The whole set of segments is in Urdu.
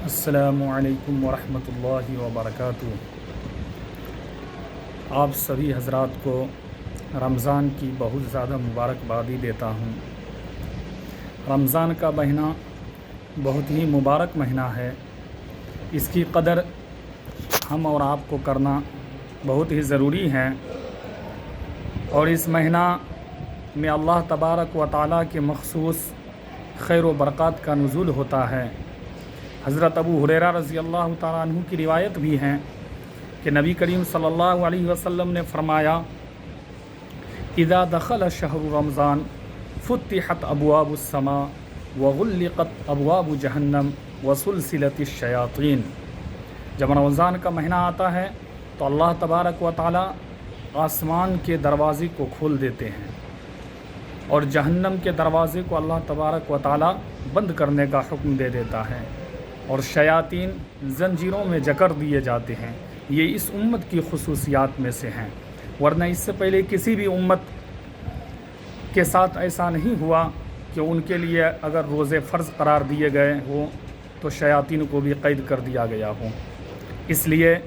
السلام علیکم ورحمۃ اللہ وبرکاتہ۔ آپ سبھی حضرات کو رمضان کی بہت زیادہ مبارکبادی دیتا ہوں۔ رمضان کا مہینہ بہت ہی مبارک مہینہ ہے، اس کی قدر ہم اور آپ کو کرنا بہت ہی ضروری ہے، اور اس مہینہ میں اللہ تبارک و تعالیٰ کے مخصوص خیر و برکات کا نزول ہوتا ہے۔ حضرت ابو ہریرہ رضی اللہ تعالیٰ عنہ کی روایت بھی ہیں کہ نبی کریم صلی اللہ علیہ وسلم نے فرمایا، اذا دخل شہر رمضان فتحت ابواب السماء وغلقت ابواب جہنم وسلسلت الشیاطین۔ جب رمضان کا مہینہ آتا ہے تو اللہ تبارک و تعالیٰ آسمان کے دروازے کو کھول دیتے ہیں، اور جہنم کے دروازے کو اللہ تبارک و تعالیٰ بند کرنے کا حکم دے دیتا ہے، اور شیاطین زنجیروں میں جکڑ دیے جاتے ہیں۔ یہ اس امت کی خصوصیات میں سے ہیں، ورنہ اس سے پہلے کسی بھی امت کے ساتھ ایسا نہیں ہوا کہ ان کے لیے اگر روزے فرض قرار دیے گئے ہوں تو شیاطین کو بھی قید کر دیا گیا ہو۔ اس لیے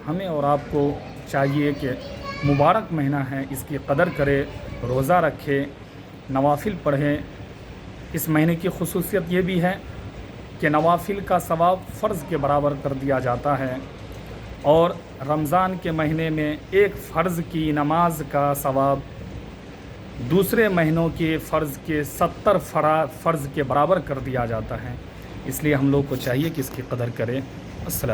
ہمیں اور آپ کو چاہیے کہ مبارک مہینہ ہے، اس کی قدر کرے، روزہ رکھے، نوافل پڑھیں۔ اس مہینے کی خصوصیت یہ بھی ہے کہ نوافل کا ثواب فرض کے برابر کر دیا جاتا ہے، اور رمضان کے مہینے میں ایک فرض کی نماز کا ثواب دوسرے مہینوں کے فرض کے 70 فرض کے برابر کر دیا جاتا ہے۔ اس لیے ہم لوگ کو چاہیے کہ اس کی قدر کریں۔ السلام